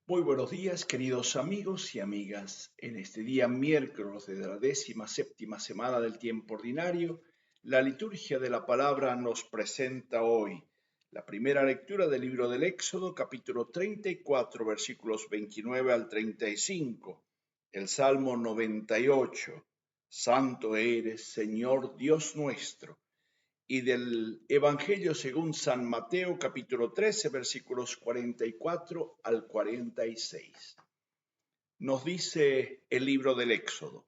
Muy buenos días, queridos amigos y amigas. En este día miércoles de la 17ª semana del tiempo ordinario, la liturgia de la palabra nos presenta hoy la primera lectura del libro del Éxodo, capítulo 34, versículos 29 al 35, el Salmo 98. Santo eres, Señor Dios nuestro, y del Evangelio según San Mateo capítulo 13 versículos 44 al 46. Nos dice el libro del Éxodo: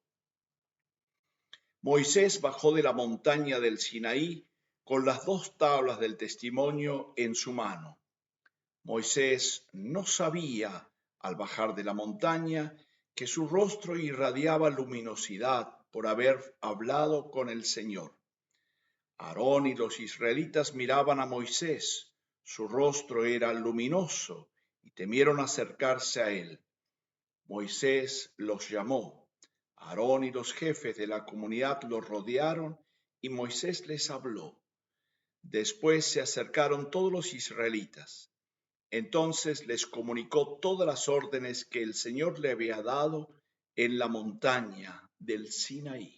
Moisés bajó de la montaña del Sinaí con las dos tablas del testimonio en su mano. Moisés no sabía, al bajar de la montaña, que su rostro irradiaba luminosidad por haber hablado con el Señor. Aarón y los israelitas miraban a Moisés, su rostro era luminoso, y temieron acercarse a él. Moisés los llamó. Aarón y los jefes de la comunidad los rodearon, y Moisés les habló. Después se acercaron todos los israelitas. Entonces les comunicó todas las órdenes que el Señor le había dado en la montaña del Sinaí.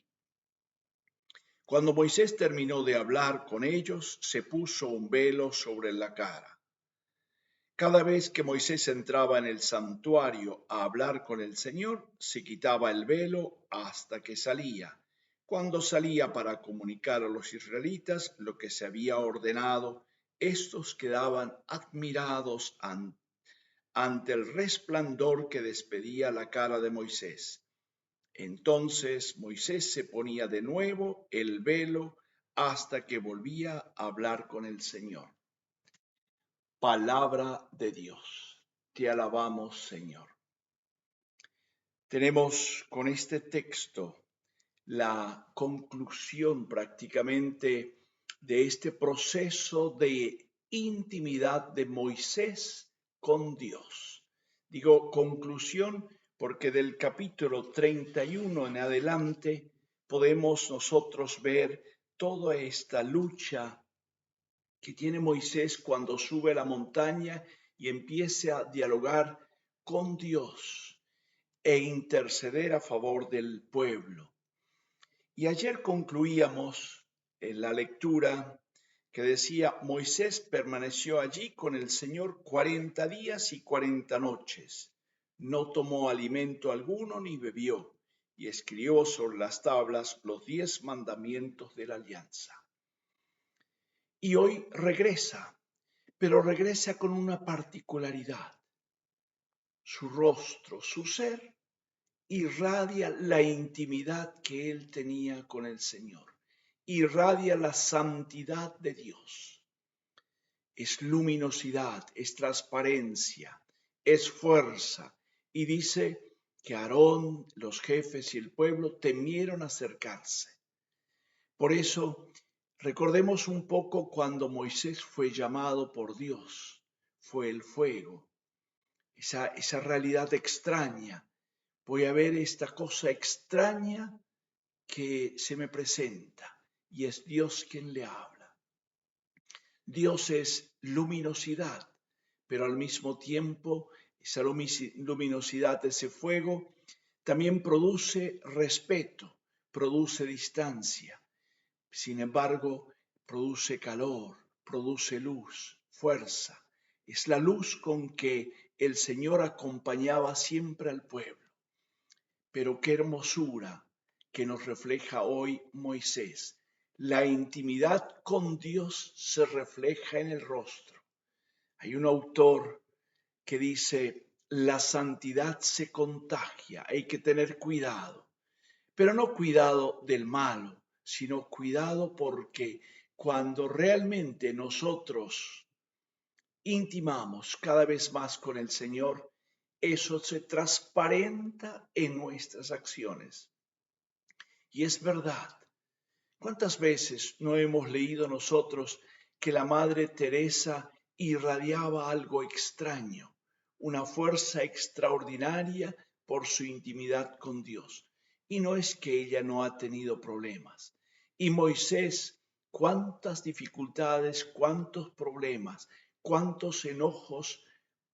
Cuando Moisés terminó de hablar con ellos, se puso un velo sobre la cara. Cada vez que Moisés entraba en el santuario a hablar con el Señor, se quitaba el velo hasta que salía. Cuando salía para comunicar a los israelitas lo que se había ordenado, estos quedaban admirados ante el resplandor que despedía la cara de Moisés. Entonces Moisés se ponía de nuevo el velo hasta que volvía a hablar con el Señor. Palabra de Dios. Te alabamos, Señor. Tenemos con este texto la conclusión prácticamente de este proceso de intimidad de Moisés con Dios. Digo conclusión porque del capítulo 31 en adelante podemos nosotros ver toda esta lucha que tiene Moisés cuando sube a la montaña y empieza a dialogar con Dios e interceder a favor del pueblo. Y ayer concluíamos en la lectura que decía: Moisés permaneció allí con el Señor 40 días y 40 noches. No tomó alimento alguno ni bebió, y escribió sobre las tablas los 10 mandamientos de la alianza. Y hoy regresa, pero regresa con una particularidad. Su rostro, su ser, irradia la intimidad que él tenía con el Señor, irradia la santidad de Dios. Es luminosidad, es transparencia, es fuerza. Y dice que Aarón, los jefes y el pueblo temieron acercarse. Por eso, recordemos un poco cuando Moisés fue llamado por Dios, fue el fuego, esa realidad extraña. Voy a ver esta cosa extraña que se me presenta, y es Dios quien le habla. Dios es luminosidad, pero al mismo tiempo esa luminosidad, ese fuego, también produce respeto, produce distancia. Sin embargo, produce calor, produce luz, fuerza. Es la luz con que el Señor acompañaba siempre al pueblo. Pero qué hermosura que nos refleja hoy Moisés. La intimidad con Dios se refleja en el rostro. Hay un autor que dice: la santidad se contagia, hay que tener cuidado, pero no cuidado del malo, sino cuidado porque cuando realmente nosotros intimamos cada vez más con el Señor, eso se transparenta en nuestras acciones. Y es verdad. ¿Cuántas veces no hemos leído nosotros que la Madre Teresa irradiaba algo extraño, una fuerza extraordinaria por su intimidad con Dios? Y no es que ella no ha tenido problemas. Y Moisés, cuántas dificultades, cuántos problemas, cuántos enojos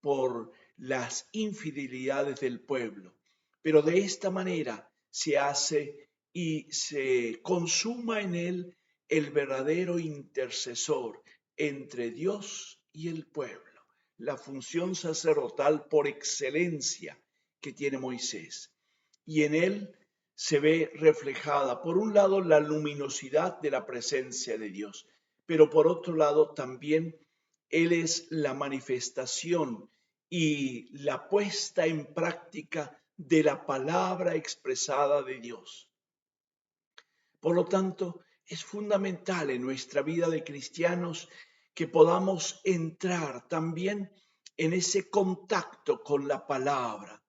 por las infidelidades del pueblo. Pero de esta manera se hace y se consuma en él el verdadero intercesor entre Dios y el pueblo, la función sacerdotal por excelencia que tiene Moisés. Y en él se ve reflejada, por un lado, la luminosidad de la presencia de Dios, pero por otro lado también él es la manifestación y la puesta en práctica de la palabra expresada de Dios. Por lo tanto, es fundamental en nuestra vida de cristianos que podamos entrar también en ese contacto con la palabra.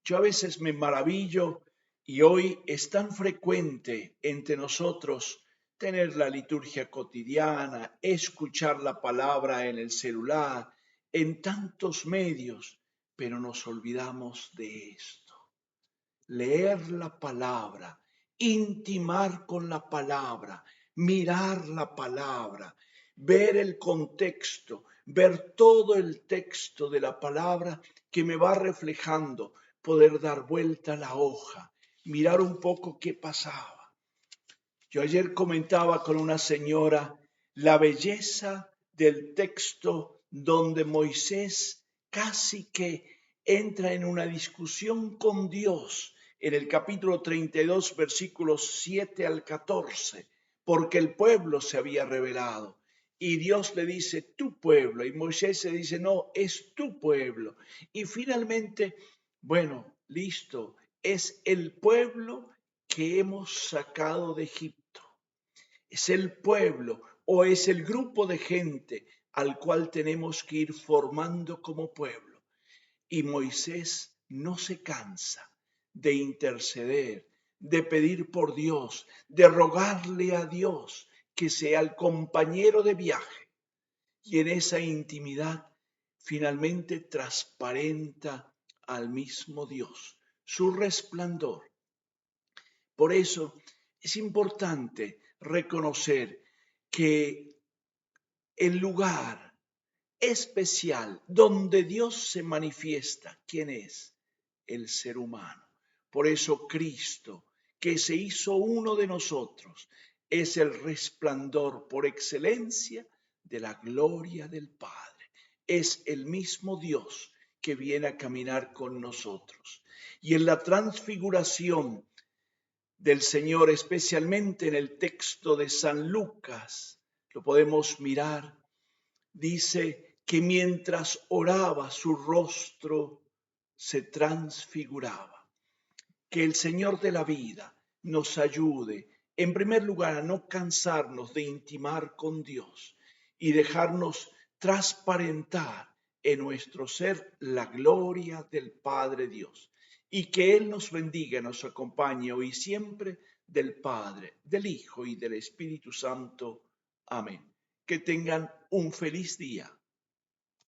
Yo a veces me maravillo y hoy es tan frecuente entre nosotros tener la liturgia cotidiana, escuchar la palabra en el celular, en tantos medios, pero nos olvidamos de esto. Leer la palabra, intimar con la palabra, mirar la palabra, ver el contexto, ver todo el texto de la palabra que me va reflejando, poder dar vuelta a la hoja, mirar un poco qué pasaba. Yo ayer comentaba con una señora la belleza del texto donde Moisés casi que entra en una discusión con Dios en el capítulo 32, versículos 7 al 14, porque el pueblo se había rebelado. Y Dios le dice, tu pueblo. Y Moisés se dice, no, es tu pueblo. Y finalmente, bueno, listo, es el pueblo que hemos sacado de Egipto. Es el pueblo o es el grupo de gente al cual tenemos que ir formando como pueblo. Y Moisés no se cansa de interceder, de pedir por Dios, de rogarle a Dios que sea el compañero de viaje. Y en esa intimidad finalmente transparenta al mismo Dios, su resplandor. Por eso es importante reconocer que el lugar especial donde Dios se manifiesta, ¿quién es? El ser humano. Por eso Cristo, que se hizo uno de nosotros, es el resplandor por excelencia de la gloria del Padre. Es el mismo Dios que viene a caminar con nosotros. Y en la transfiguración del Señor, especialmente en el texto de San Lucas, lo podemos mirar, dice que mientras oraba su rostro se transfiguraba. Que el Señor de la vida nos ayude, en primer lugar, a no cansarnos de intimar con Dios y dejarnos transparentar en nuestro ser la gloria del Padre Dios. Y que Él nos bendiga, nos acompañe hoy y siempre, del Padre, del Hijo y del Espíritu Santo. Amén. Que tengan un feliz día.